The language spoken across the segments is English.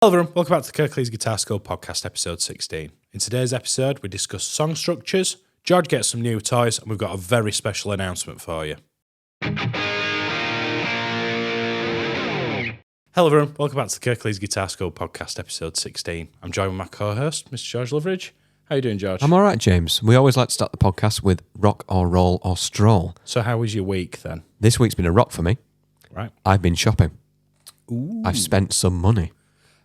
Hello everyone, welcome back to the Kirklees Guitar School Podcast, episode 16. In today's episode, we discuss song structures, George gets some new toys, and we've got a very special announcement for you. Hello everyone, welcome back to the Kirklees Guitar School Podcast, episode 16. I'm joined with my co-host, Mr. George Loveridge. How you doing, George? I'm all right, James. We always like to start the podcast with rock or roll or stroll. So how was your week then? This week's been a rock for me. Right. I've been shopping. Ooh. I've spent some money,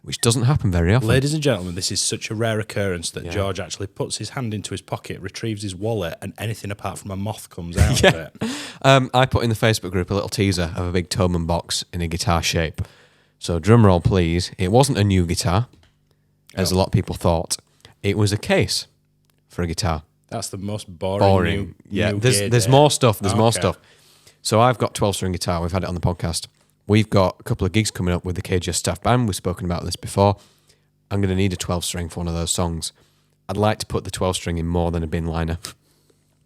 which doesn't happen very often. Ladies and gentlemen, this is such a rare occurrence that Yeah. George actually puts his hand into his pocket, retrieves his wallet, and anything apart from a moth comes out of it. I put in the Facebook group a little teaser of a big Thomann box in a guitar shape. So drum roll, please. It wasn't a new guitar, as a lot of people thought. It was a case for a guitar. That's the most boring. New There's more stuff. There's more stuff. So I've got 12-string guitar. We've had it on the podcast. We've got a couple of gigs coming up with the KGS staff band. We've spoken about this before. I'm going to need a 12-string for one of those songs. I'd like to put the 12-string in more than a bin liner.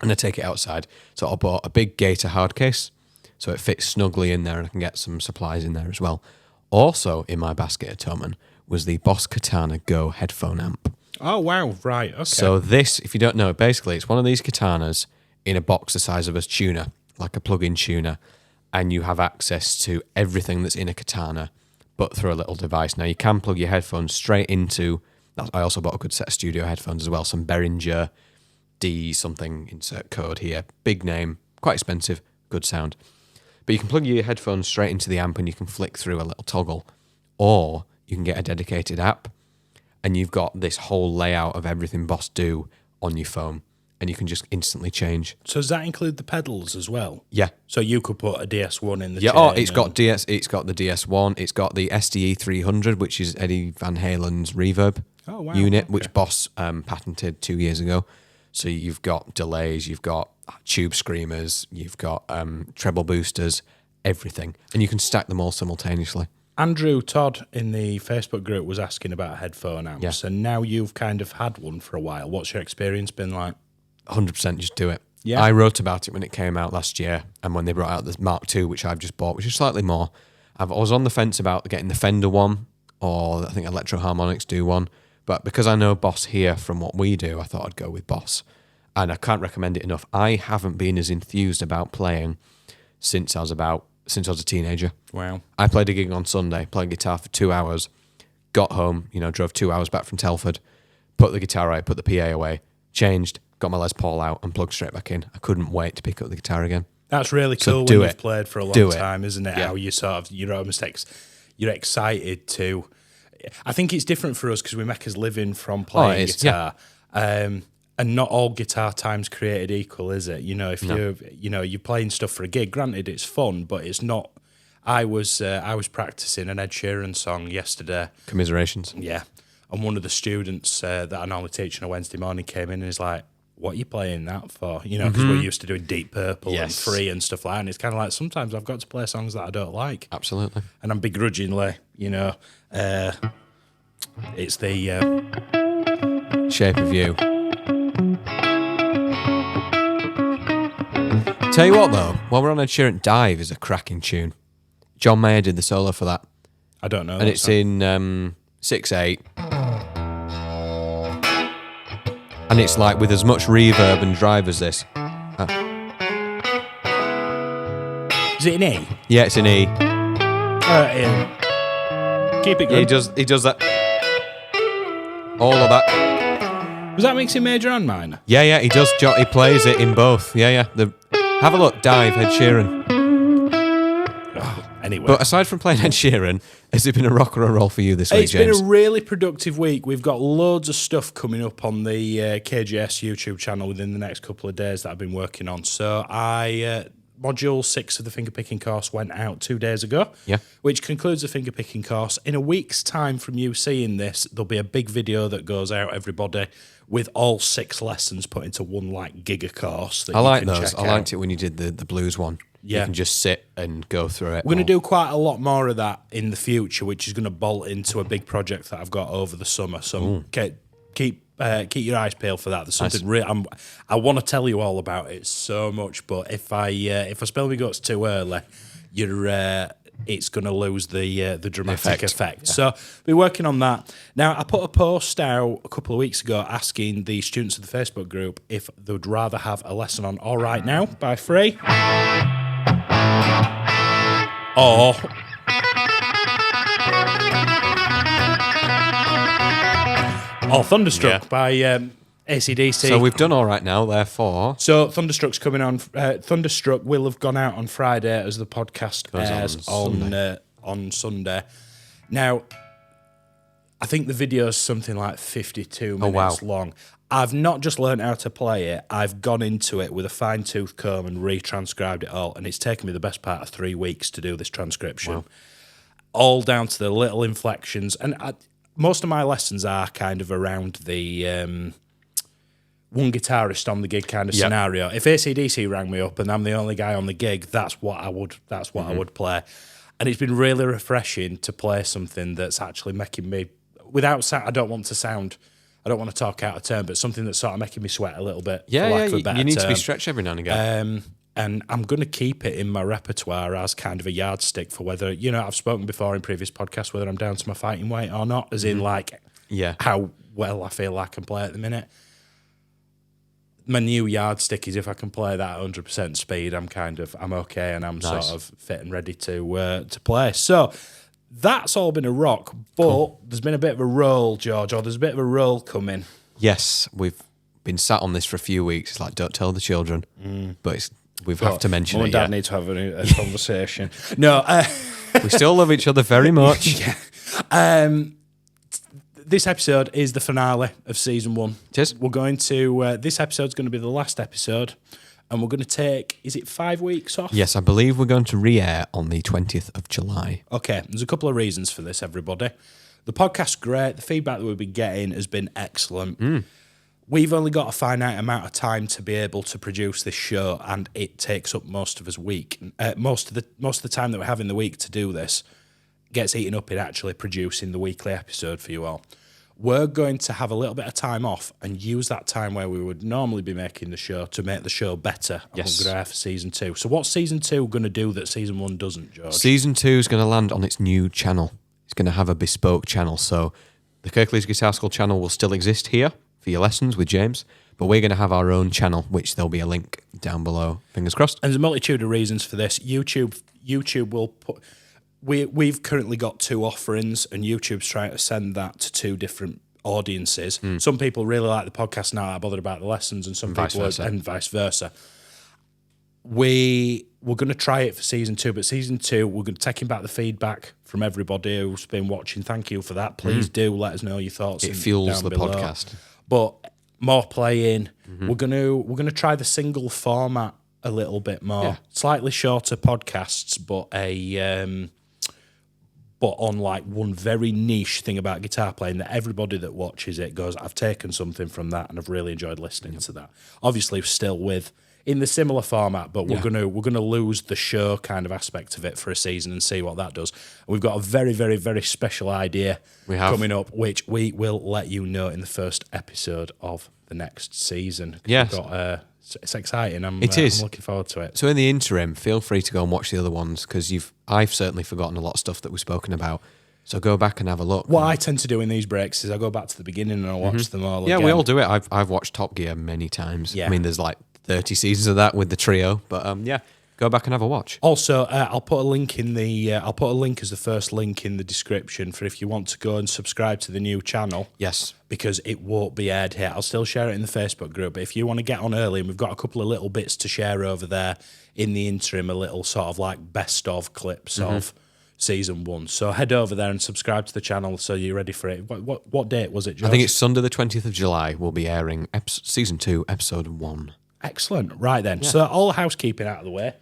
And I take it outside. So I bought a big Gator hard case, so it fits snugly in there and I can get some supplies in there as well. Also in my basket at Thomann was the Boss Katana Go headphone amp. Oh, wow. Right. Okay. So this, if you don't know, basically it's one of these katanas in a box the size of a tuner, like a plug-in tuner, and you have access to everything that's in a katana, but through a little device. Now, you can plug your headphones straight into... I also bought a good set of studio headphones as well, some Behringer D something, insert code here. Big name, quite expensive, good sound. But you can plug your headphones straight into the amp and you can flick through a little toggle. Or you can get a dedicated app, and you've got this whole layout of everything Boss do on your phone, and you can just instantly change. So does that include the pedals as well? Yeah. So you could put a DS1 in the Yeah, chain it's got it's got the DS1, it's got the SDE 300, which is Eddie Van Halen's reverb unit, okay. which Boss patented 2 years ago. So you've got delays, you've got tube screamers, you've got treble boosters, everything, and you can stack them all simultaneously. Andrew Todd in the Facebook group was asking about headphone amps, and now you've kind of had one for a while. What's your experience been like? 100% just do it. Yeah. I wrote about it when it came out last year, and when they brought out the Mark II, which I've just bought, which is slightly more. I was on the fence about getting the Fender one, or I think Electro Harmonics do one, but because I know Boss here from what we do, I thought I'd go with Boss, and I can't recommend it enough. I haven't been as enthused about playing since I was a teenager. Wow. I played a gig on Sunday, played guitar for 2 hours, got home, drove 2 hours back from Telford, put the guitar right, put the PA away, changed, got my Les Paul out and plugged straight back in. I couldn't wait to pick up the guitar again. That's really cool when you've played for a long time, isn't it? Yeah. How you sort of, you're excited to... I think it's different for us because we make a living from playing guitar. Yeah. And not all guitar time's created equal, is it? If you're playing stuff for a gig, granted it's fun, but it's not... I was practicing an Ed Sheeran song yesterday. Commiserations. Yeah. And one of the students that I normally teach on a Wednesday morning came in and is like, what are you playing that for? Because we're used to doing Deep Purple and Free and stuff like that. And it's kind of like, sometimes I've got to play songs that I don't like. Absolutely. And I'm begrudgingly, it's the... Shape of You. Tell you what, though, while we're on Ed Sheeran, Dive is a cracking tune. John Mayer did the solo for that. I don't know. And it's in 6/8. And it's like with as much reverb and drive as this. Is it in E? Yeah, it's in E. Keep it Yeah, good. he does that. All of that. Was that mixing major and minor? Yeah, he does. He plays it in both. Yeah. Have a look. Dive, Ed Sheeran. Anyway. But aside from playing Ed Sheeran, has it been a rock or a roll for you this week, James? It's been a really productive week. We've got loads of stuff coming up on the KGS YouTube channel within the next couple of days that I've been working on. So Module 6 of the fingerpicking course went out 2 days ago, which concludes the fingerpicking course. In a week's time from you seeing this, there'll be a big video that goes out, everybody, with all 6 lessons put into one giga course. That I like you can those. check I out. liked it when you did the blues one. Yeah. You can just sit and go through it. We're going to do quite a lot more of that in the future, which is going to bolt into a big project that I've got over the summer. So keep your eyes peeled for that. There's something real. I want to tell you all about it so much, but if I spill my guts too early, you're it's going to lose the dramatic effect. Yeah. So we're working on that. Now, I put a post out a couple of weeks ago asking the students of the Facebook group if they would rather have a lesson on All Right Now by Free or Thunderstruck by AC/DC. So we've done All Right Now, therefore. So Thunderstruck's coming on. Thunderstruck will have gone out on Friday as the podcast airs on Sunday. Now, I think the video is something like 52 minutes long. I've not just learned how to play it, I've gone into it with a fine-tooth comb and retranscribed it all, and it's taken me the best part of 3 weeks to do this transcription. Wow. All down to the little inflections. And most of my lessons are kind of around the one guitarist on the gig kind of scenario. If AC/DC rang me up and I'm the only guy on the gig, that's what I would play. And it's been really refreshing to play something that's actually making me, I don't want to talk out of turn, but something that's sort of making me sweat a little bit. Yeah, for lack of a better you need to term. be stretched every now and again. And I'm going to keep it in my repertoire as kind of a yardstick for whether, I've spoken before in previous podcasts, whether I'm down to my fighting weight or not, as in how well I feel I can play at the minute. My new yardstick is if I can play that at 100% speed, I'm okay, and I'm sort of fit and ready to play. So that's all been a rock, but there's been a bit of a roll, George, or there's a bit of a roll coming. Yes, we've been sat on this for a few weeks. It's like, don't tell the children, but we have to mention Mum it. and Dad need to have a conversation. No, we still love each other very much. This episode is the finale of season 1. Cheers. We're going to, this episode's going to be the last episode, and we're going to take, is it 5 weeks off? Yes, I believe we're going to re-air on the 20th of July. Okay, there's a couple of reasons for this, everybody. The podcast's great. The feedback that we've been getting has been excellent. We've only got a finite amount of time to be able to produce this show, and it takes up most of us week. Most of the time that we have in the week to do this gets eaten up in actually producing the weekly episode for you all. We're going to have a little bit of time off and use that time where we would normally be making the show to make the show better. Yes. We're going to have for season 2. So what's season 2 going to do that season 1 doesn't, George? Season 2 is going to land on its new channel. It's going to have a bespoke channel. So the Kirklees Guitar School channel will still exist here for your lessons with James, but we're going to have our own channel, which there'll be a link down below. Fingers crossed. And there's a multitude of reasons for this. YouTube will put... We've currently got 2 offerings, and YouTube's trying to send that to 2 different audiences. Some people really like the podcast, not that bothered about the lessons, and some people and vice versa. We're going to try it for season 2, but season 2, we're going to taking back the feedback from everybody who's been watching. Thank you for that. Please do let us know your thoughts. It fuels the below. podcast. But more playing. We're going to try the single format a little bit more. Yeah. Slightly shorter podcasts, but but on like one very niche thing about guitar playing that everybody that watches it goes, I've taken something from that and I've really enjoyed listening to that. Obviously still in the similar format, but we're gonna lose the show kind of aspect of it for a season and see what that does. And we've got a very, very, very special idea coming up, which we will let you know in the first episode of the next season. Yes. We've got, it's exciting. I'm looking forward to it. So in the interim, feel free to go and watch the other ones, because I've certainly forgotten a lot of stuff that we've spoken about. So go back and have a look. What I tend to do in these breaks is I go back to the beginning and I watch them all again. Yeah, we all do it. I've watched Top Gear many times. Yeah. I mean, there's like 30 seasons of that with the trio, but go back and have a watch. Also, I'll put a link in the. I'll put a link as the first link in the description for if you want to go and subscribe to the new channel. Yes, because it won't be aired here. I'll still share it in the Facebook group, but if you want to get on early, and we've got a couple of little bits to share over there in the interim, a little sort of like best of clips of season 1. So head over there and subscribe to the channel so you're ready for it. What date was it, George? I think it's Sunday the 20th of July. We'll be airing season 2, episode 1. Excellent. Right then. Yeah. So all housekeeping out of the way.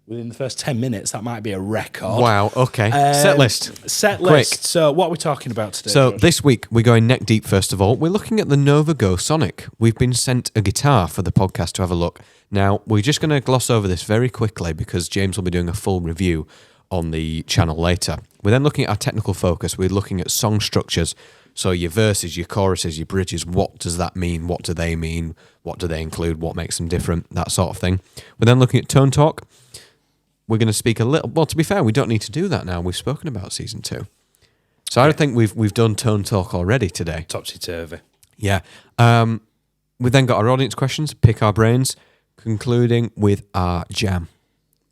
Within the first 10 minutes, that might be a record. Wow, okay. Setlist. Quick. So what are we talking about today, So George? this week, we're going neck deep, first of all. We're looking at the Nova Go Sonic. We've been sent a guitar for the podcast to have a look. Now, we're just going to gloss over this very quickly because James will be doing a full review on the channel later. We're then looking at our technical focus. We're looking at song structures. So your verses, your choruses, your bridges, what does that mean? What do they mean? What do they include? What makes them different? That sort of thing. We're then looking at tone talk. we're going to speak a little. Well, to be fair, we don't need to do that now. We've spoken about season 2, so I think we've done tone talk already today. Topsy turvy. Yeah. We've then got our audience questions, pick our brains, concluding with our jam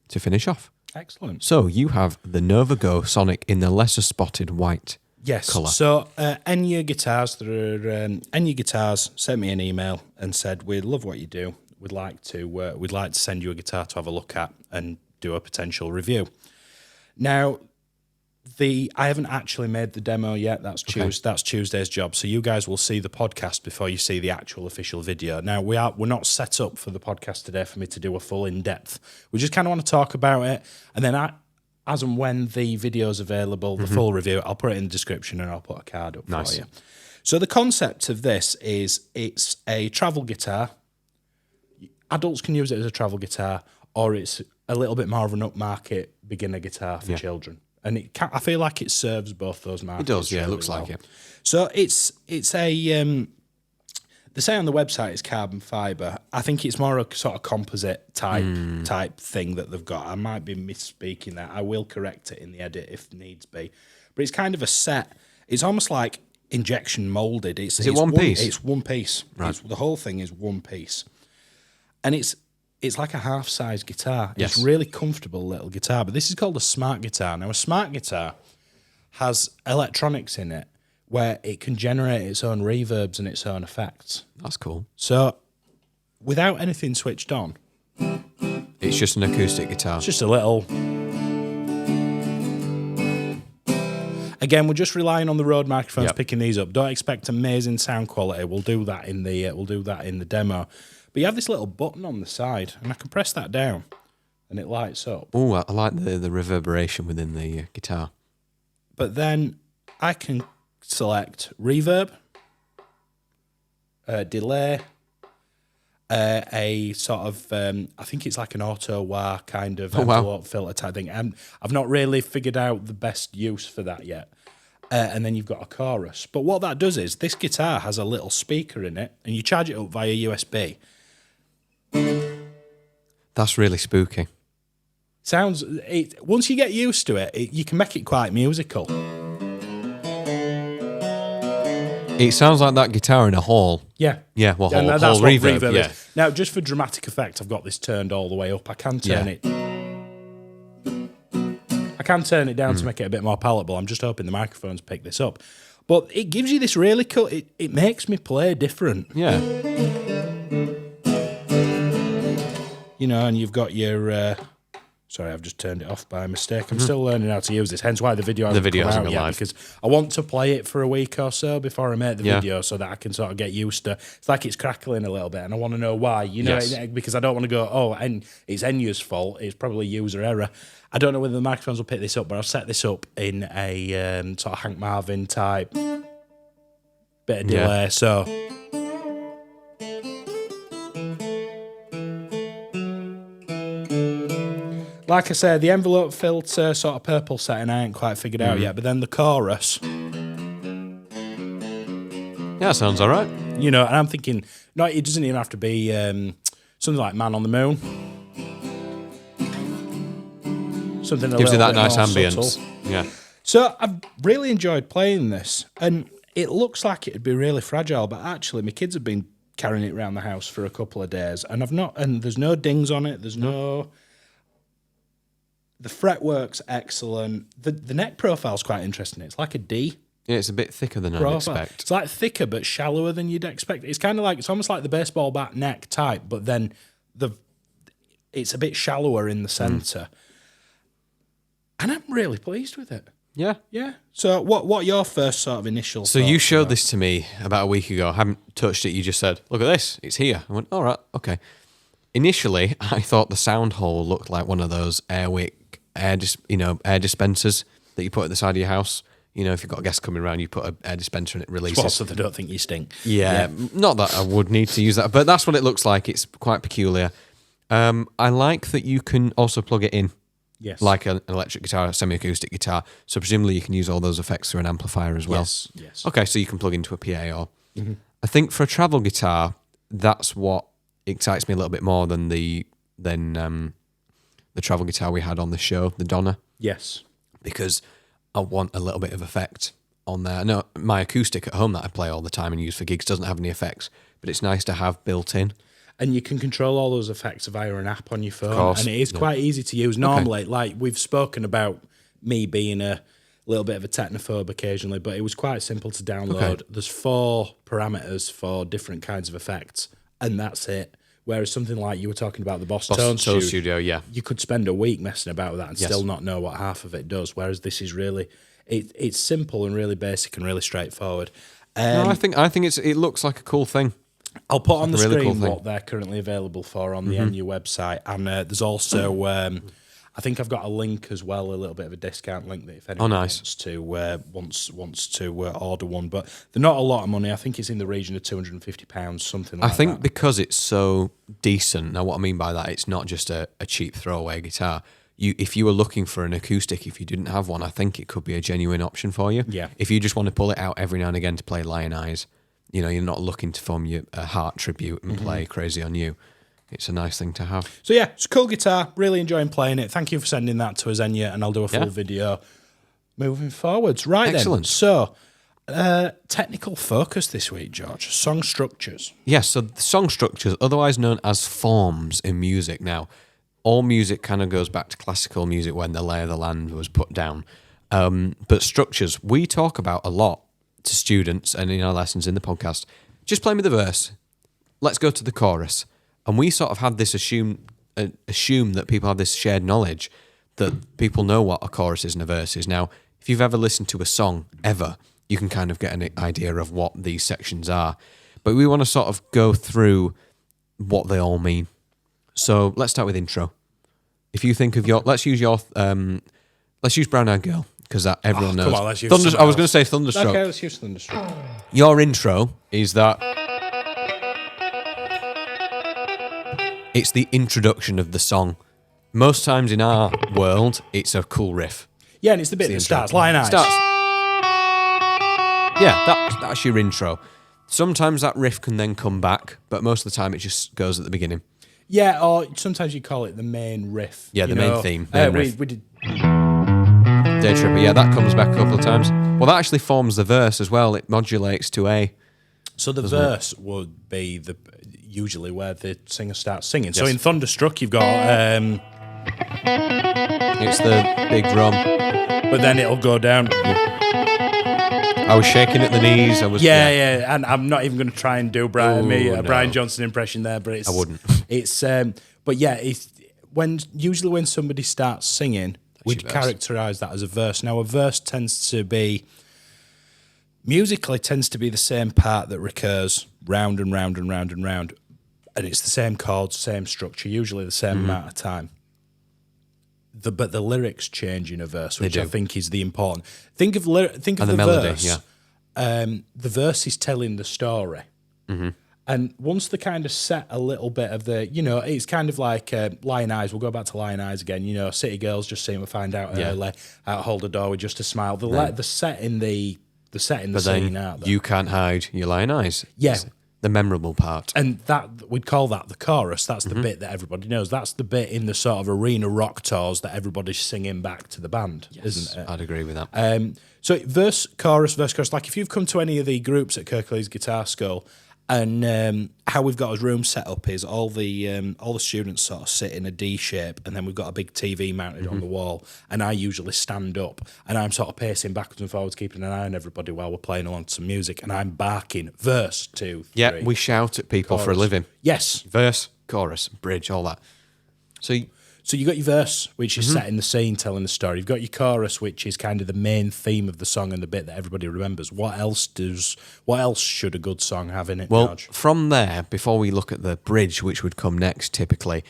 to finish off. Excellent. So you have the Nova Go Sonic in the lesser spotted white. Yes. Colour. So Enya Guitars, Enya Guitars sent me an email and said, "We love what you do. We'd like to send you a guitar to have a look at and do a potential review." Now, I haven't actually made the demo yet. That's Tuesday's job. So you guys will see the podcast before you see the actual official video. Now we're not set up for the podcast today for me to do a full in-depth. We just kind of want to talk about it, and then as and when the video is available, the full review, I'll put it in the description and I'll put a card up for you. So the concept of this is it's a travel guitar. Adults can use it as a travel guitar, or it's a little bit more of an upmarket beginner guitar for children. And I feel like it serves both those markets. It does, yeah. Really It looks like it. So it's a they say on the website it's carbon fibre. I think it's more a sort of composite type thing that they've got. I might be misspeaking there. I will correct it in the edit if needs be. But it's kind of a set. It's almost like injection molded. Is it one piece? It's one piece. Right. The whole thing is one piece, and it's like a half-size guitar. Yes. It's really comfortable little guitar, but this is called a smart guitar. Now, a smart guitar has electronics in it where it can generate its own reverbs and its own effects. That's cool. So, without anything switched on, It's just an acoustic guitar. it's just a little... Again, we're just relying on the Rode microphones picking these up. Don't expect amazing sound quality. We'll do that in the demo. But you have this little button on the side, and I can press that down, and it lights up. Oh, I like the reverberation within the guitar. But then I can select reverb, delay, a sort of, I think it's like an auto wah kind of envelope filter type thing. And I've not really figured out the best use for that yet. And then you've got a chorus. But what that does is this guitar has a little speaker in it, and you charge it up via USB. That's really spooky. Once you get used to it, you can make it quite musical. It sounds like that guitar in a hall. Yeah. Yeah, well, And hall that's what reverb, yeah. is. Now, just for dramatic effect, I've got this turned all the way up. I can turn it down to make it a bit more palatable. I'm just hoping the microphones pick this up. But it gives you this really cool... It makes me play different. Yeah. You know, and you've got your... sorry, I've just turned it off by mistake. I'm still learning how to use this, hence why the video hasn't come out yet, because I want to play it for a week or so before I make the video so that I can sort of get used to... It's like it's crackling a little bit, and I want to know why, you know, because I don't want to go, and it's Enya's fault. It's probably user error. I don't know whether the microphones will pick this up, but I'll set this up in a sort of Hank Marvin type bit of delay, so... Like I said, the envelope filter sort of purple setting I ain't quite figured out yet, but then the chorus... Yeah, sounds all right. You know, and I'm thinking, no, it doesn't even have to be something like Man on the Moon. Something a Gives you little that bit nice more ambience. subtle. Yeah. So I've really enjoyed playing this, and it looks like it'd be really fragile, but actually my kids have been carrying it around the house for a couple of days, and there's no dings on it, there's no... The fretwork's excellent. The neck profile's quite interesting. It's like a D. Yeah, it's a bit thicker than I'd profile. expect. It's like thicker but shallower than you'd expect. It's kind of like, it's almost like the baseball bat neck type, but then it's a bit shallower in the centre. And I'm really pleased with it. Yeah. Yeah. So what are your first sort of initial So you showed this to me about a week ago. I haven't touched it. You just said, look at this. It's here. I went, all right, okay. Initially, I thought the sound hole looked like one of those air dispensers that you put at the side of your house. You know, if you've got a guest coming around, you put an air dispenser and it releases. Well, so they don't think you stink. Yeah, not that I would need to use that, but that's what it looks like. It's quite peculiar. I like that you can also plug it in. Yes. Like an electric guitar, a semi-acoustic guitar. So presumably you can use all those effects through an amplifier as well. Yes. Okay, so you can plug into a PA or... I think for a travel guitar, that's what excites me a little bit more than the the travel guitar we had on the show, the Donna, Yes. because I want a little bit of effect on there. No, my acoustic at home that I play all the time and use for gigs doesn't have any effects, but it's nice to have built in. And you can control all those effects via an app on your phone. course. And it is quite easy to use. Normally, like we've spoken about me being a little bit of a technophobe occasionally, but it was quite simple to download. Okay. There's 4 parameters for different kinds of effects, and that's it. Whereas something like you were talking about the Boss Tone Studio, yeah. you could spend a week messing about with that and Yes. still not know what half of it does. Whereas this is really, it's simple and really basic and really straightforward. No, I think it looks like a cool thing. I'll put on the really screen cool thing. what they're currently available for on the Enya website, and there's also I think I've got a link as well, a little bit of a discount link that if anyone nice. wants to order one, but they're not a lot of money. I think it's in the region of £250, something like that. I think because it's so decent. Now, what I mean by that, it's not just a cheap throwaway guitar. If you were looking for an acoustic, if you didn't have one, I think it could be a genuine option for you. Yeah. If you just want to pull it out every now and again to play Lion Eyes, you're not looking to form a heart tribute and play Crazy on You. It's a nice thing to have. So yeah, it's a cool guitar. Really enjoying playing it. Thank you for sending that to us, Enya, and I'll do a full video moving forwards. Right. Excellent. Then. So technical focus this week, George. Song structures. Yes, so the song structures, otherwise known as forms in music. Now, all music kind of goes back to classical music when the lay of the land was put down. But structures, we talk about a lot to students and in our lessons in the podcast. Just play me the verse. Let's go to the chorus. And we sort of had this assume that people have this shared knowledge that people know what a chorus is and a verse is. Now, if you've ever listened to a song, ever, you can kind of get an idea of what these sections are. But we want to sort of go through what they all mean. So let's start with intro. If you think of let's use Brown Eyed Girl, because that everyone knows. Come on, let's use I was going to say Thunderstroke. Okay, let's use Thunderstroke. Your intro is that. It's the introduction of the song. Most times in our world, it's a cool riff. Yeah, and it's the bit that starts. Lion Eyes. Yeah, that's your intro. Sometimes that riff can then come back, but most of the time it just goes at the beginning. Yeah, or sometimes you call it the main riff. Yeah, the main theme. Riff. We did. Day Tripper, yeah, that comes back a couple of times. Well, that actually forms the verse as well. It modulates to A. So the verse would be usually where the singer starts singing. Yes. So in Thunderstruck, you've got it's the big drum, but then it'll go down. I was shaking at the knees. Yeah, and I'm not even going to try and do Brian Johnson impression there, but I wouldn't. It's but yeah, usually when somebody starts singing, we'd characterise that as a verse. Now a verse musically tends to be the same part that recurs round and round and round and round. And it's the same chords, same structure, usually the same amount of time. But the lyrics change in a verse, which I think is the important. Think of the melody, verse. Yeah. The verse is telling the story. Mm-hmm. And once they kind of set a little bit of it's kind of like Lion Eyes. We'll go back to Lion Eyes again. City girls just seem to find out early, out hold a door with just a smile. The set in the scene, aren't they? You can't hide your Lion Eyes. Yeah. The memorable part. And that we'd call that the chorus. That's the bit that everybody knows. That's the bit in the sort of arena rock tours that everybody's singing back to the band, isn't it? I'd agree with that. So verse, chorus. Like if you've come to any of the groups at Kirklees Guitar School, and how we've got our room set up is all the students sort of sit in a D shape, and then we've got a big TV mounted on the wall, and I usually stand up, and I'm sort of pacing backwards and forwards, keeping an eye on everybody while we're playing along to some music, and I'm barking verse 2, 3. Yeah, we shout at people for a living. Yes. Verse, chorus, bridge, all that. So you got your verse, which is setting the scene, telling the story. You've got your chorus, which is kind of the main theme of the song and the bit that everybody remembers. What else should a good song have in it, Well, George? From there, before we look at the bridge, which would come next typically,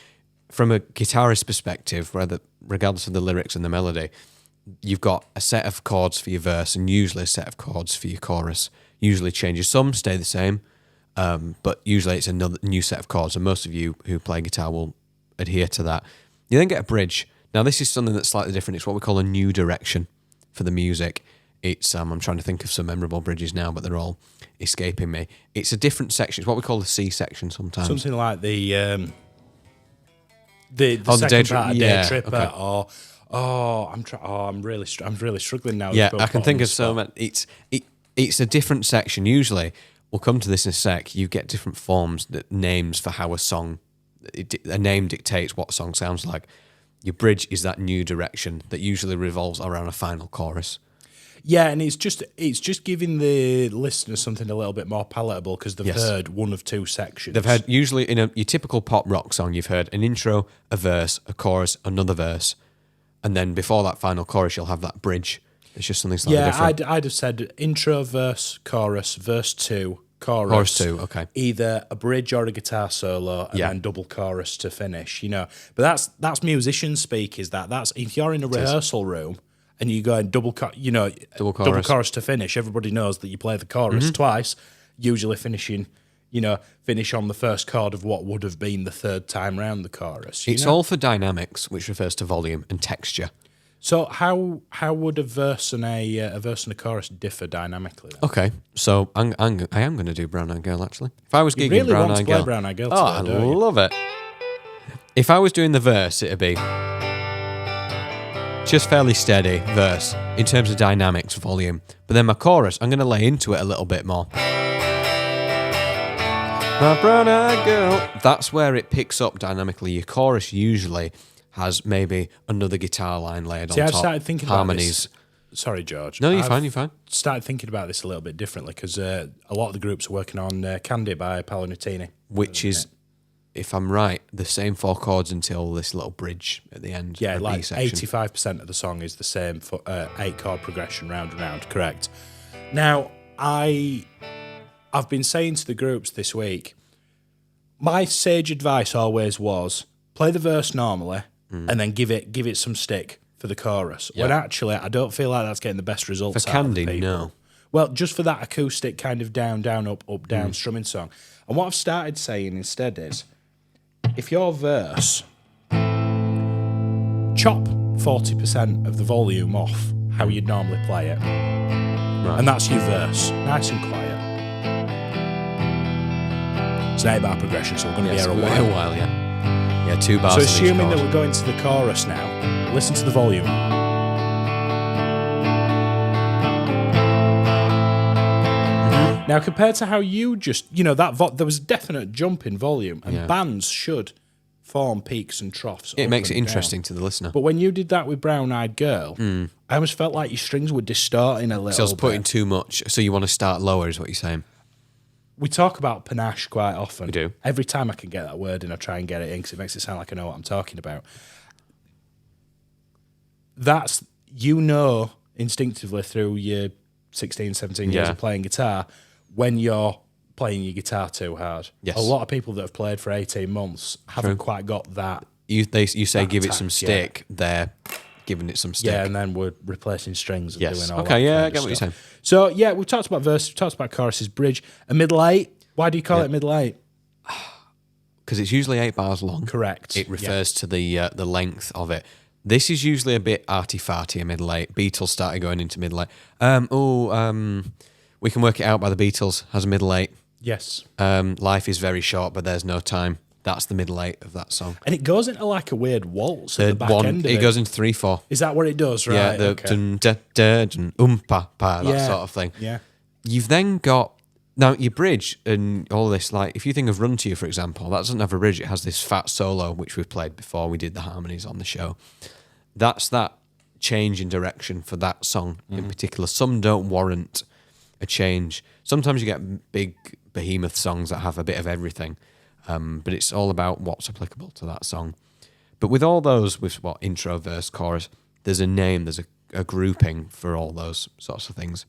from a guitarist perspective, regardless of the lyrics and the melody, you've got a set of chords for your verse and usually a set of chords for your chorus. Usually changes. Some stay the same, but usually it's another new set of chords, and most of you who play guitar will adhere to that. You then get a bridge. Now, this is something that's slightly different. It's what we call a new direction for the music. It's I'm trying to think of some memorable bridges now, but they're all escaping me. It's a different section. It's what we call the C section sometimes. Something like the The second Day part of yeah, Day Tripper, okay. or I'm really struggling now. Yeah, with I can think of so spot. many. It's a different section. Usually, we'll come to this in a sec. You get different forms, that names for how a name dictates what a song sounds like. Your bridge is that new direction that usually revolves around a final chorus. Yeah, and it's just giving the listener something a little bit more palatable because they've heard one of two sections. They've heard, usually in your typical pop rock song, you've heard an intro, a verse, a chorus, another verse, and then before that final chorus, you'll have that bridge. It's just something slightly different. I'd have said intro, verse 2, chorus. Chorus 2, okay. Either a bridge or a guitar solo, and then double chorus to finish. But that's musician speak. That's if you're in a rehearsal room and you go and double chorus to finish. Everybody knows that you play the chorus twice, usually finish on the first chord of what would have been the third time round the chorus. It's all for dynamics, which refers to volume and texture. So how would a verse and a chorus differ dynamically then? Okay, so I am going to do Brown Eyed Girl, actually. If I was gigging really Brown want to Eyed play Girl... Brown Eyed Girl I today, don't you? love it. If I was doing the verse, it'd be just fairly steady verse in terms of dynamics, volume. But then my chorus, I'm going to lay into it a little bit more. My brown eyed girl. That's where it picks up dynamically. Your chorus usually has maybe another guitar line layered on top. I started thinking harmonies. about this. Sorry, George. No, you're fine. Started thinking about this a little bit differently because a lot of the groups are working on "Candy" by Paolo Nutini, Which is, if I'm right, the same 4 chords until this little bridge at the end. Yeah, like E-section. 85% of the song is the same 8-chord progression round and round. Correct. Now, I've been saying to the groups this week, my sage advice always was play the verse normally and then give it some stick for the chorus. Yeah. When actually, I don't feel like that's getting the best results For out of Candy, people. no. Well, just for that acoustic kind of down, down, up, up, down strumming song. And what I've started saying instead is, if your verse, chop 40% of the volume off how you'd normally play it. Right. And that's your verse, nice and quiet. It's an 8-bar progression, so we're going to be here a while. Yeah. Yeah, 2 bars. So of each assuming that chord. we're going to the chorus now, listen to the volume. Now, compared to how you just, there was a definite jump in volume, and bands should form peaks and troughs. It up makes it and interesting down. to the listener. But when you did that with Brown Eyed Girl, I almost felt like your strings were distorting a little So I was putting bit. too much. So you want to start lower, is what you're saying? We talk about panache quite often. We do. Every time I can get that word in, I try and get it in because it makes it sound like I know what I'm talking about. That's, instinctively through your 16, 17 years of playing guitar, when you're playing your guitar too hard. Yes. A lot of people that have played for 18 months haven't quite got that. You say give it some attack, stick. They're giving it some stick. Yeah, and then we're replacing strings and doing all that. Okay, yeah, I kind get of what you're stuff. saying. So, yeah, we've talked about verse, we've talked about choruses, bridge, a middle 8. Why do you call it middle 8? Because it's usually 8 bars long. Correct. It refers to the length of it. This is usually a bit arty-farty, a middle 8. Beatles started going into middle 8. We Can Work It Out by the Beatles has a middle 8. Yes. Life is Very Short, but There's No Time. That's the middle 8 of that song. And it goes into like a weird waltz at the back end of it. It goes into 3/4. Is that what it does, right? Yeah, the okay. dun, da, da, dun, pa, pa, that sort of thing. Yeah. You've then got, now your bridge and all this, like if you think of Run To You, for example, that doesn't have a bridge, it has this fat solo, which we've played before, we did the harmonies on the show. That's that change in direction for that song in particular. Some don't warrant a change. Sometimes you get big behemoth songs that have a bit of everything, but it's all about what's applicable to that song. But with all those, with intro, verse, chorus, there's a name, there's a grouping for all those sorts of things.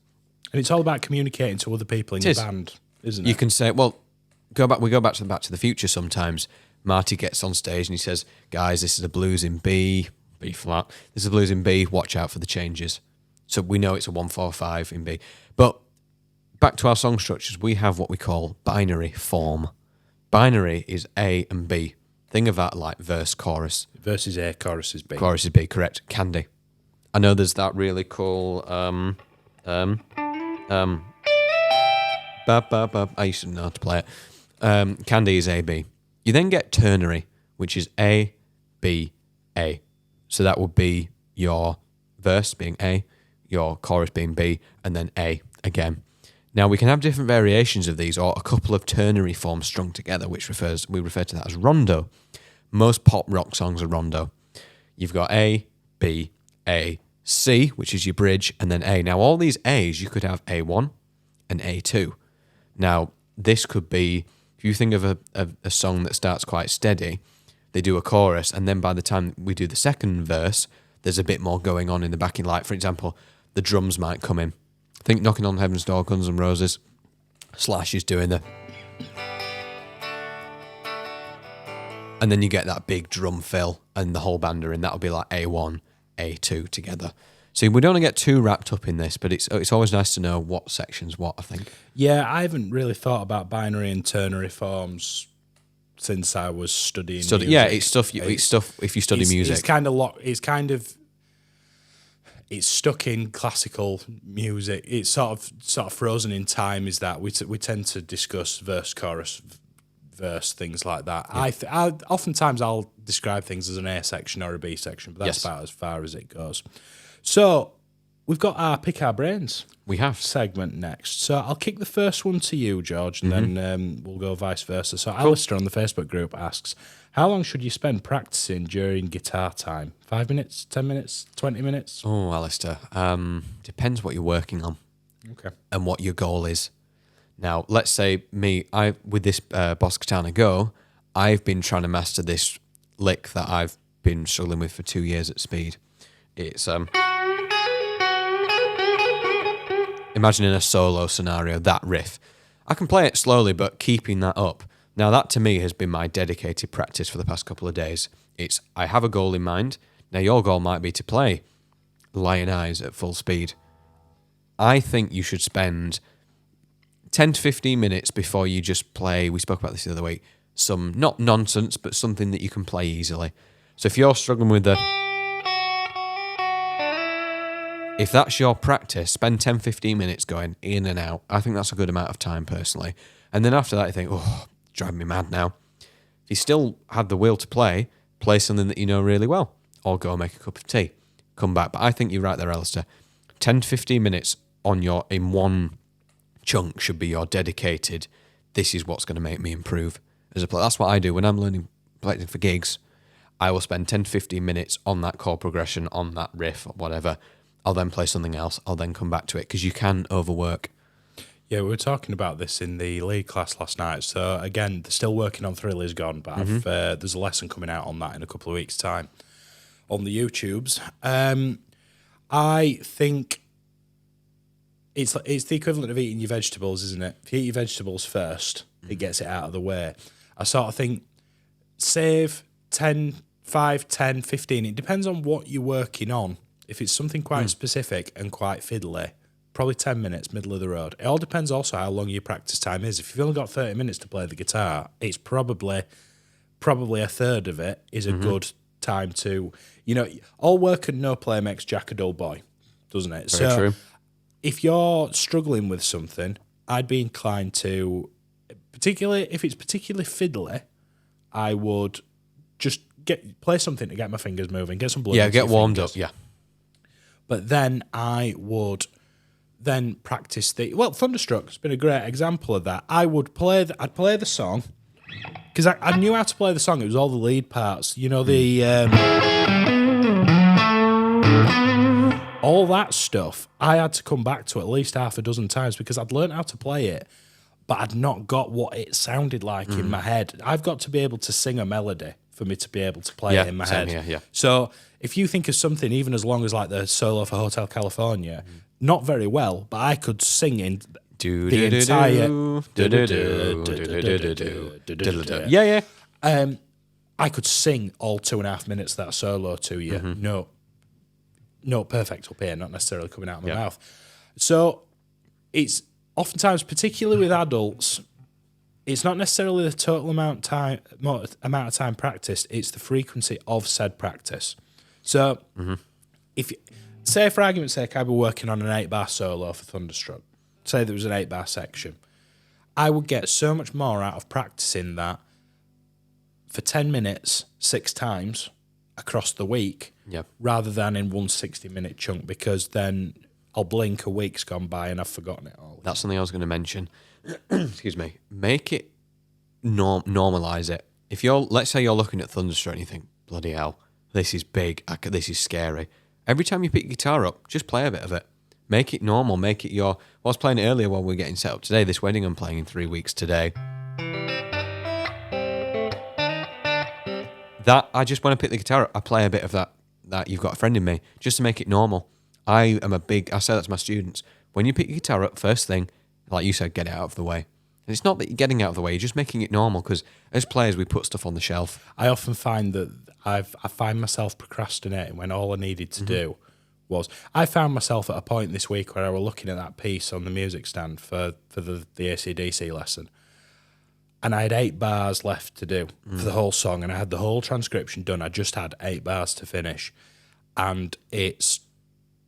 And it's all about communicating to other people in your band, isn't it? You can say, we go back to Back to the Future sometimes. Marty gets on stage and he says, guys, this is a blues in B flat. This is a blues in B, watch out for the changes. So we know it's a 1-4-5 in B. But back to our song structures, we have what we call binary form. Binary is A and B. Think of that like verse, chorus. Verse is A, chorus is B. Chorus is B, correct. Candy. I know there's that really cool I used to know how to play it. Candy is A, B. You then get ternary, which is A, B, B, A. So that would be your verse being A, your chorus being B, and then A again. Now, we can have different variations of these, or a couple of ternary forms strung together, which we refer to that as rondo. Most pop rock songs are rondo. You've got A, B, A, C, which is your bridge, and then A. Now, all these A's, you could have A1 and A2. Now, this could be, if you think of a song that starts quite steady, they do a chorus, and then by the time we do the second verse, there's a bit more going on in the backing. Like, for example, the drums might come in. Think Knocking on Heaven's Door, Guns N' Roses. Slash is doing the... And then you get that big drum fill, and the whole band are in. That'll be like A1, A2 together. So we don't want to get too wrapped up in this, but it's always nice to know what section's what, I think. Yeah, I haven't really thought about binary and ternary forms since I was studying music. Yeah, it's stuff if you study music. It's stuck in classical music. It's sort of frozen in time. Is that we tend to discuss verse, chorus, verse, things like that. Yeah. Oftentimes I'll describe things as an A section or a B section, but that's about as far as it goes. So we've got our Pick Our Brains segment next. So I'll kick the first one to you, George, and then we'll go vice versa. So Alistair on the Facebook group asks, how long should you spend practicing during guitar time? 5 minutes, 10 minutes, 20 minutes? Oh, Alistair. Depends what you're working on. Okay. And what your goal is. Now, let's say with this Boss Katana Go, I've been trying to master this lick that I've been struggling with for 2 years at speed. It's imagining a solo scenario, that riff. I can play it slowly, but keeping that up. Now, that to me has been my dedicated practice for the past couple of days. I have a goal in mind. Now, your goal might be to play Lion Eyes at full speed. I think you should spend 10 to 15 minutes before you just play, we spoke about this the other week, some, not nonsense, but something that you can play easily. So if you're struggling with if that's your practice, spend 10, 15 minutes going in and out. I think that's a good amount of time, personally. And then after that, you think, driving me mad now. If you still have the will to play something that you know really well, or go make a cup of tea, come back. But I think you're right there, Alistair. 10 to 15 minutes in one chunk should be your dedicated, this is what's going to make me improve as a player. That's what I do when I'm learning playing for gigs. I will spend 10 to 15 minutes on that chord progression, on that riff or whatever. I'll then play something else. I'll then come back to it because you can overwork. Yeah, we were talking about this in the lead class last night. So again, they're still working on Thrill Is Gone, but there's a lesson coming out on that in a couple of weeks' time on the YouTubes. I think it's the equivalent of eating your vegetables, isn't it? If you eat your vegetables first, it gets it out of the way. I sort of think save 5, 10, 15. It depends on what you're working on. If it's something quite specific and quite fiddly, probably 10 minutes, middle of the road. It all depends also how long your practice time is. If you've only got 30 minutes to play the guitar, it's probably a third of it is a good time to, all work and no play makes Jack a dull boy, doesn't it? Very true. If you're struggling with something, I'd be inclined to, particularly if it's particularly fiddly, I would just play something to get my fingers moving, get some blood. Yeah, get warmed up. Yeah. But then I would practice Thunderstruck's been a great example of that. I'd play the song because I knew how to play the song. It was all the lead parts, all that stuff. I had to come back to at least half a dozen times because I'd learned how to play it, but I'd not got what it sounded like in my head. I've got to be able to sing a melody for me to be able to play it in my head. Yeah. So if you think of something even as long as like the solo for Hotel California, not very well, but I could sing in the entire... Yeah. I could sing all 2.5 minutes of that solo to you. No perfect up here, not necessarily coming out of my mouth. So it's oftentimes, particularly with adults, it's not necessarily the total amount of time practiced, it's the frequency of said practice. So if say for argument's sake, I were working on an 8-bar solo for Thunderstruck, say there was an 8-bar section, I would get so much more out of practicing that for 10 minutes, 6 times, across the week rather than in one 60-minute chunk, because then I'll blink, a week's gone by and I've forgotten it all. That's something I was going to mention. Excuse me. Make it, normalise it. If let's say you're looking at Thunderstruck and you think, bloody hell, this is big, this is scary. Every time you pick your guitar up, just play a bit of it. Make it normal, make it your... I was playing it earlier while we were getting set up today. This wedding I'm playing in 3 weeks today. That, I just, when I pick the guitar up, I play a bit of that You've Got a Friend in Me, just to make it normal. I say that to my students. When you pick your guitar up, first thing, like you said, get it out of the way. And it's not that you're getting out of the way, you're just making it normal, because as players, we put stuff on the shelf. I often find that I find myself procrastinating when all I needed to do was... I found myself at a point this week where I was looking at that piece on the music stand for the AC/DC lesson, and I had 8 bars left to do for the whole song, and I had the whole transcription done. I just had 8 bars to finish, and it's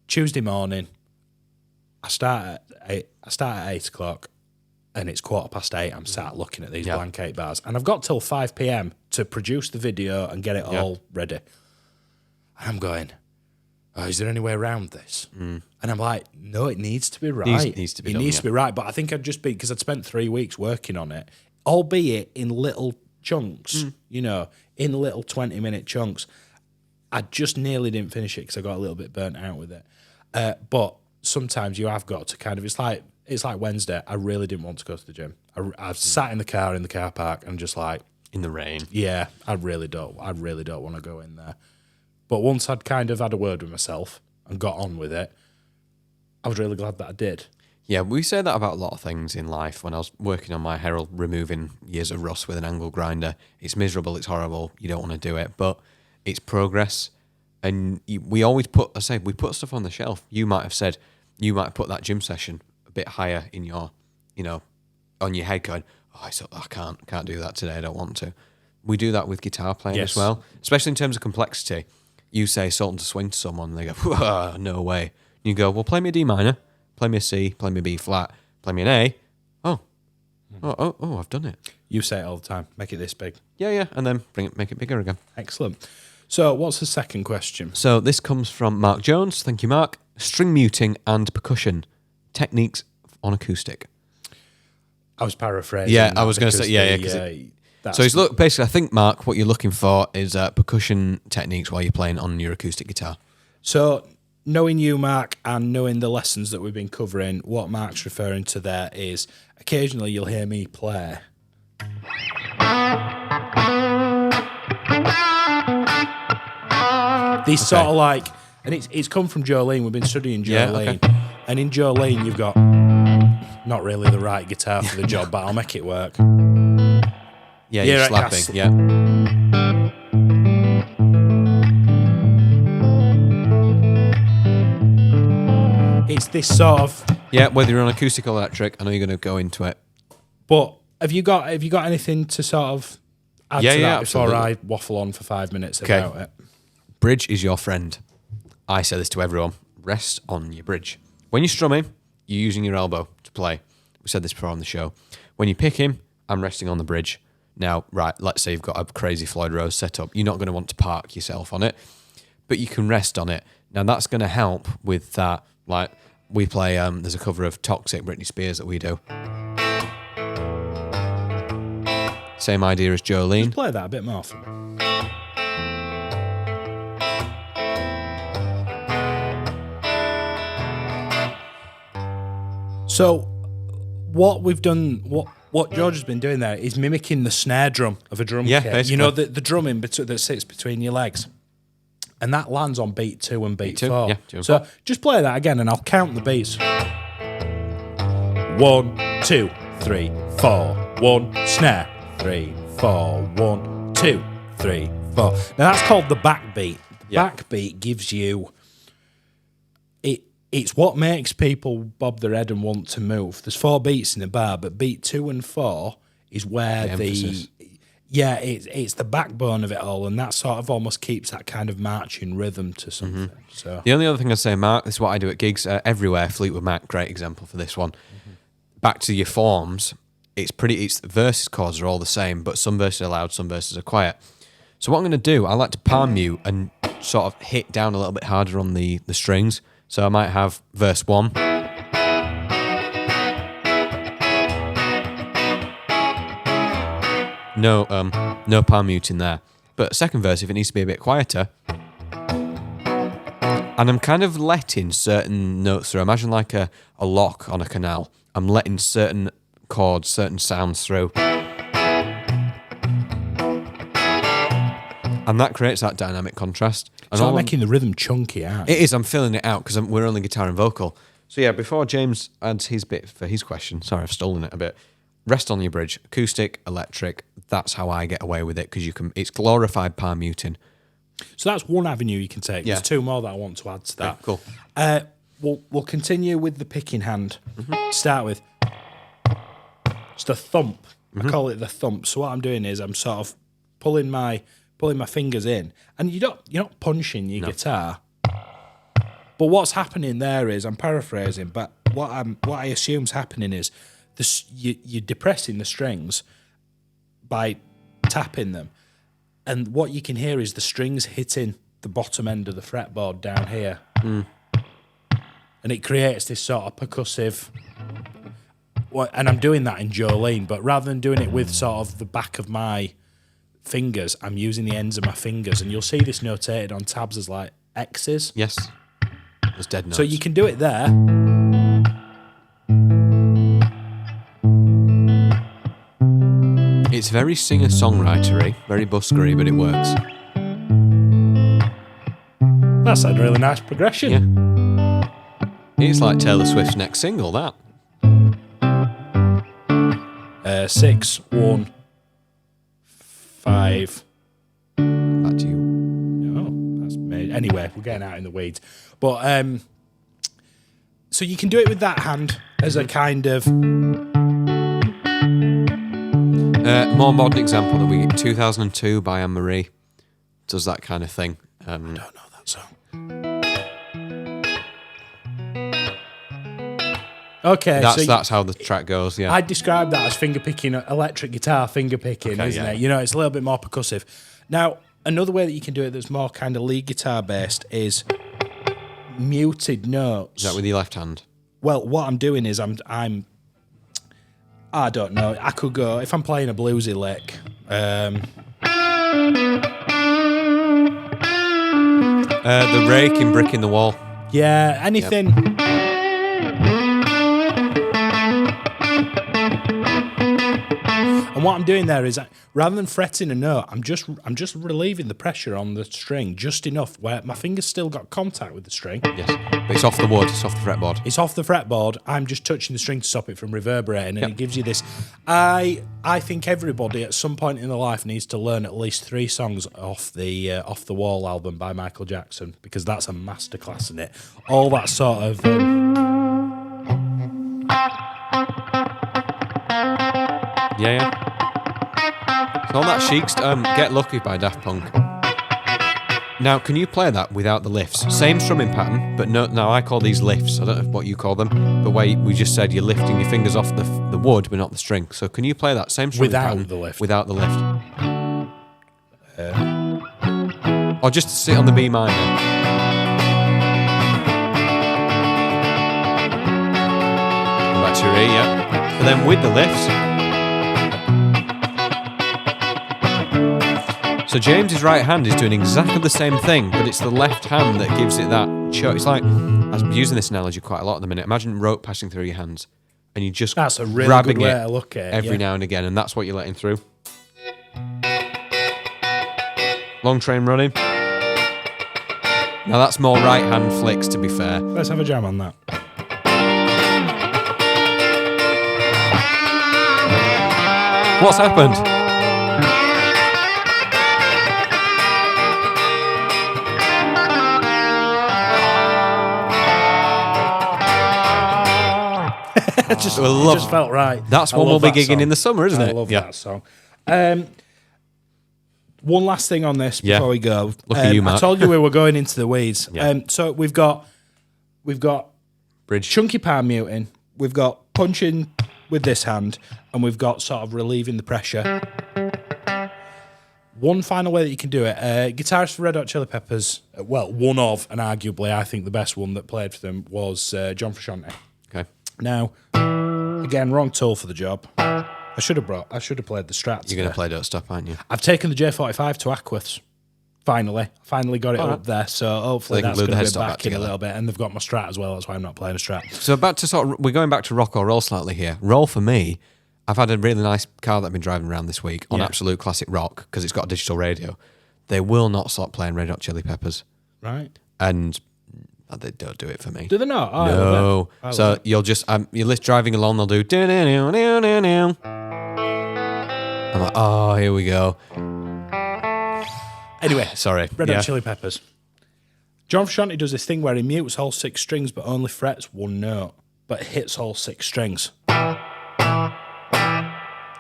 Tuesday morning. I start at 8 o'clock, and it's 8:15. I'm sat looking at these blank 8 bars, and I've got till 5 p.m. to produce the video and get it all ready. And I'm going, oh, is there any way around this? And I'm like, no, it needs to be right. It needs to be right. But I think I'd just be, because I'd spent 3 weeks working on it, albeit in little chunks, in little 20-minute chunks. I just nearly didn't finish it because I got a little bit burnt out with it. But sometimes you have got to kind of, it's like Wednesday. I really didn't want to go to the gym. I sat in the car park and just like, in the rain. Yeah, I really don't want to go in there. But once I'd kind of had a word with myself and got on with it, I was really glad that I did. Yeah, we say that about a lot of things in life. When I was working on my Herald, removing years of rust with an angle grinder, it's miserable, it's horrible, you don't want to do it, but it's progress. And we always put stuff on the shelf. You might have put that gym session a bit higher in your, on your head, going, oh, I can't do that today, I don't want to. We do that with guitar playing as well, especially in terms of complexity. You say Sultan to Swing to someone, and they go, no way. You go, well, play me a D minor, play me a C, play me a B flat, play me an A. Oh, I've done it. You say it all the time. Make it this big. Yeah, and then make it bigger again. Excellent. So what's the second question? So this comes from Mark Jones. Thank you, Mark. String muting and percussion techniques on acoustic. I was paraphrasing. Yeah, I was going to say, so basically, I think, Mark, what you're looking for is percussion techniques while you're playing on your acoustic guitar. So knowing you, Mark, and knowing the lessons that we've been covering, what Mark's referring to there is occasionally you'll hear me play. These sort of like, and it's come from Jolene. We've been studying Jolene. Okay. And in Jolene, you've got not really the right guitar for the job, but I'll make it work. Yeah, you're slapping. Yeah. It's this sort of... Yeah, whether you're on acoustic or electric, I know you're going to go into it. But have you got anything to sort of add to that before I waffle on for 5 minutes about it? Bridge is your friend. I say this to everyone. Rest on your bridge. When you're strumming, you're using your elbow to play. We said this before on the show. When you pick him, I'm resting on the bridge. Now, right, let's say you've got a crazy Floyd Rose setup. You're not going to want to park yourself on it, but you can rest on it. Now, that's going to help with that. Like, we play, there's a cover of Toxic, Britney Spears, that we do. Same idea as Jolene. Just play that a bit more for me. So, what we've done, what George has been doing there is mimicking the snare drum of a drum kit. Basically. You know, the drumming that sits between your legs. And that lands on beat 2 and beat 4. Yeah, 2 and 4. So just play that again and I'll count the beats. 1, 2, 3, 4. 1, snare. 3, 4. 1, 2, 3, 4. Now that's called the backbeat. The backbeat gives you... It's what makes people bob their head and want to move. There's 4 beats in a bar, but beat 2 and 4 is where it's the backbone of it all, and that sort of almost keeps that kind of marching rhythm to something. Mm-hmm. So the only other thing I'd say, Mark, this is what I do at gigs everywhere. Fleetwood Mac, great example for this one. Mm-hmm. Back to your forms, it's verses chords are all the same, but some verses are loud, some verses are quiet. So what I'm going to do, I like to palm mute and sort of hit down a little bit harder on the strings. So I might have verse 1. No palm muting there. But second verse, if it needs to be a bit quieter, and I'm kind of letting certain notes through. Imagine like a lock on a canal. I'm letting certain chords, certain sounds through. And that creates that dynamic contrast. It's not making the rhythm chunky out. It is. I'm filling it out because we're only guitar and vocal. So yeah, before James adds his bit for his question, sorry, I've stolen it a bit. Rest on your bridge, acoustic, electric. That's how I get away with it because it's glorified palm muting. So that's one avenue you can take. Yeah. There's two more that I want to add to that. Yeah, cool. We'll continue with the picking hand. Start with just a thump. I call it the thump. So what I'm doing is I'm sort of pulling my fingers in, and you're not punching your guitar. But what's happening there is, I'm paraphrasing, but what I assume's happening is you're depressing the strings by tapping them. And what you can hear is the strings hitting the bottom end of the fretboard down here. And it creates this sort of percussive... And I'm doing that in Jolene, but rather than doing it with sort of the back of my fingers, I'm using the ends of my fingers. And you'll see this notated on tabs as like X's. Yes. There's dead notes. So you can do it there. It's very singer-songwritery, very buskery, but it works. That's a really nice progression. Yeah. It's like Taylor Swift's next single, that. 6, 1, 5. Back to you. Oh, that's made. Anyway, we're getting out in the weeds. But so you can do it with that hand as a kind of... More modern example that we get, 2002 by Anne-Marie does that kind of thing. I don't know that song. Okay, that's how the track goes. Yeah, I'd describe that as finger picking, electric guitar finger picking, okay, isn't yeah. it? You know, it's a little bit more percussive. Now, another way that you can do it that's more kind of lead guitar based is muted notes. Is that with your left hand? Well, what I'm doing is I don't know. I could go, if I'm playing a bluesy lick, the rake in Brick in the Wall. Yeah, anything. Yep. And what I'm doing there is, rather than fretting a note, I'm just relieving the pressure on the string just enough where my finger's still got contact with the string. Yes, but it's off the wood, it's off the fretboard. It's off the fretboard. I'm just touching the string to stop it from reverberating, and it gives you this. I think everybody at some point in their life needs to learn at least 3 songs off the Wall album by Michael Jackson, because that's a masterclass in it. All that sort of. Yeah. So all that Chic's Get Lucky by Daft Punk. Now, can you play that without the lifts? Same strumming pattern, but no, I call these lifts. I don't know what you call them. The way we just said you're lifting your fingers off the wood, but not the string. So can you play that same strumming pattern the lift? Without the lift. Or just sit on the B minor. Back to your E, yeah. And then with the lifts. So James's right hand is doing exactly the same thing, but it's the left hand that gives it that choke. It's like, I'm using this analogy quite a lot at the minute. Imagine rope passing through your hands, and you just that's a really grabbing good way it to look at it, every now and again, and that's what you're letting through. Long train running. Now that's more right hand flicks, to be fair. Let's have a jam on that. What's happened? It just felt right. That's one we'll be gigging in the summer, isn't it? I love that song. One last thing on this before we go. Look at you, Mark. I told you we were going into the weeds. Yeah. So we've got Bridge. chunky palm muting, we've got punching with this hand, and we've got sort of relieving the pressure. One final way that you can do it. Guitarist for Red Hot Chili Peppers, one of, and arguably I think the best one that played for them was John Frusciante. Okay. Now, again, wrong tool for the job. I should have played the Strat. You're going to play Don't Stop, aren't you? I've taken the J45 to Aquiths. Finally got it up there. So hopefully that's going to be back in a little bit. And they've got my Strat as well. That's why I'm not playing a Strat. So we're going back to rock or roll slightly here. Roll for me. I've had a really nice car that I've been driving around this week on Absolute Classic Rock because it's got a digital radio. They will not stop playing Red Hot Chili Peppers. Right. And they don't do it for me. Do they not? Oh, no. So you'll just, you're driving along, they'll do, I'm like, oh, here we go. Anyway, sorry. Red Hot Chili Peppers. John Frusciante does this thing where he mutes all 6 strings but only frets one note, but hits all 6 strings.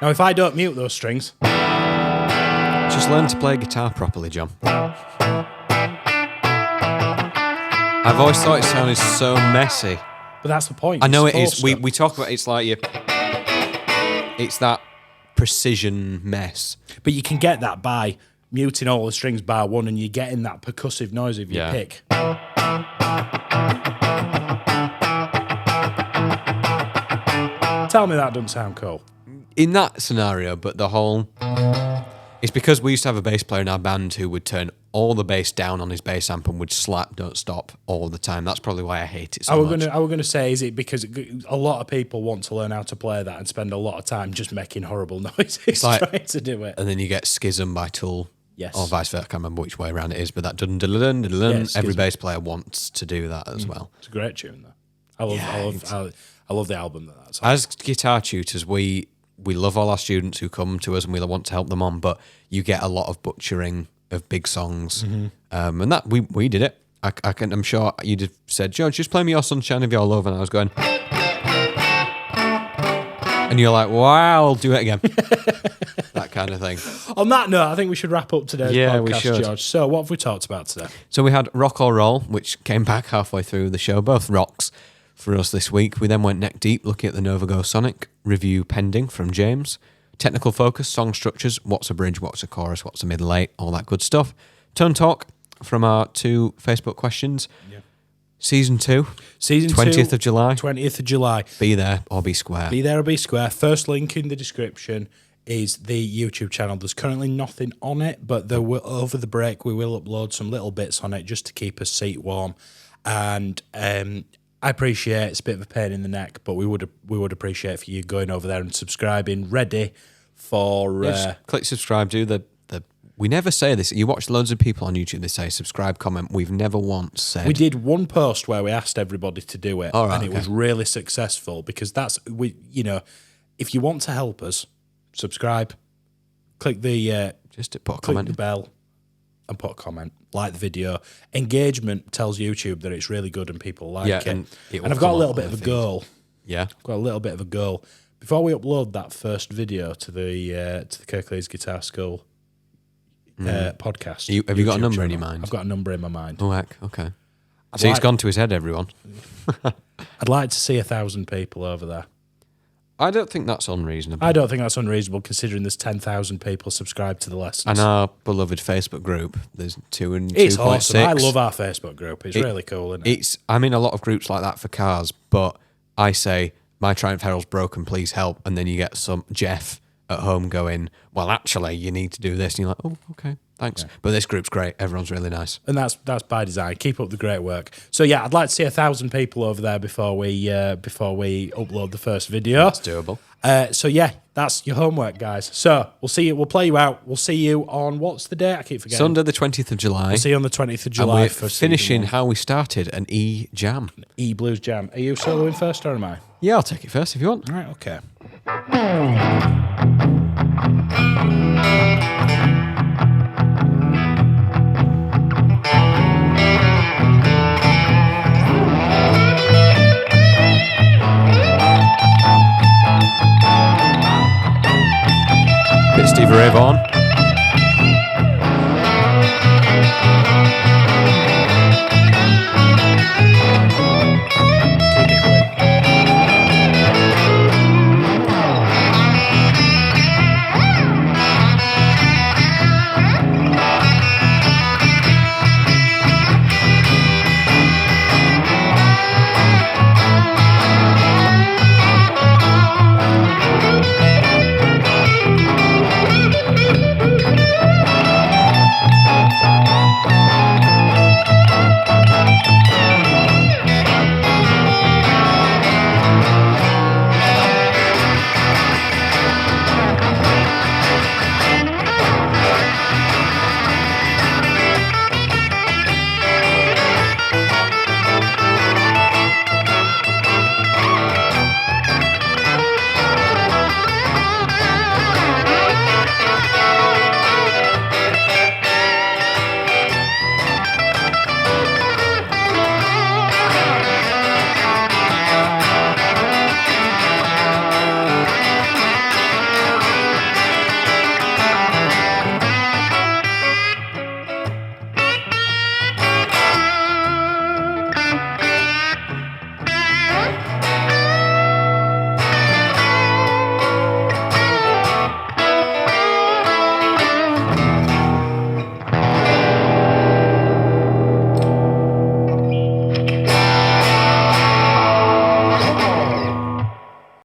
Now, if I don't mute those strings... Just learn to play guitar properly, John. I've always thought it sounded so messy. But that's the point. I know it is. We talk about it's like it's that precision mess. But you can get that by muting all the strings bar one and you're getting that percussive noise of your pick. Tell me that doesn't sound cool. In that scenario, but the whole... It's because we used to have a bass player in our band who would turn all the bass down on his bass amp and would slap Don't Stop all the time. That's probably why I hate it so much. I was going to say, is it because a lot of people want to learn how to play that and spend a lot of time just making horrible noises trying to do it? And then you get Schism by Tool. Yes. Or vice versa. I can't remember which way around it is, but that every bass player wants to do that as well. It's a great tune, though. I love the album that's on. As guitar tutors, we love all our students who come to us and we want to help them on, but you get a lot of butchering of big songs. And that we did it. I'm sure you'd have said, George, just play me Your Sunshine of Your Love, and I was going, and you're like, wow, I'll do it again. That kind of thing. On that note, I think we should wrap up today's podcast, we should. George. So what have we talked about today? So we had Rock or Roll, which came back halfway through the show, both rocks for us this week. We then went neck deep looking at the Nova Go Sonic, review pending from James, technical focus, song structures, what's a bridge, what's a chorus, what's a middle eight, all that good stuff. Turn talk from our 2 Facebook questions. Yeah. Season 2, 20th of July. 20th of July. Be there or be square. Be there or be square. First link in the description is the YouTube channel. There's currently nothing on it, but over the break we will upload some little bits on it just to keep us seat warm. And I appreciate it's a bit of a pain in the neck, but we would appreciate for you going over there and subscribing, ready for... click subscribe, do the... We never say this. You watch loads of people on YouTube, they say subscribe, comment. We've never once said... We did one post where we asked everybody to do it, it was really successful because if you want to help us, subscribe, click the... just to put a click comment. The bell and put a comment. Like the video. Engagement tells YouTube that it's really good and people like it. And I've got a little bit of a goal. Yeah. I've got a little bit of a goal. Before we upload that first video to the Kirklees Guitar School podcast. Have you got a number in your mind? I've got a number in my mind. Oh, heck. Okay. It's gone to his head, everyone. I'd like to see 1,000 people over there. I don't think that's unreasonable. I don't think that's unreasonable considering there's 10,000 people subscribed to the lessons. And our beloved Facebook group, there's 2 and 2.6. It's awesome. I love our Facebook group. It's really cool, isn't it? I'm in a lot of groups like that for cars, but I say, my Triumph Herald's broken, please help. And then you get some Jeff at home going, well, actually, you need to do this. And you're like, oh, okay, thanks. Yeah. But this group's great. Everyone's really nice. And that's by design. Keep up the great work. So, yeah, I'd like to see 1,000 people over there before we upload the first video. That's doable. So, yeah, that's your homework, guys. So, we'll see you. We'll play you out. We'll see you on, what's the date? I keep forgetting. Sunday, the 20th of July. We'll see you on the 20th of July. And we're finishing how we started, an E jam. An E blues jam. Are you soloing first or am I? Yeah, I'll take it first if you want. All right, okay. Bit Stevie Ray Vaughan.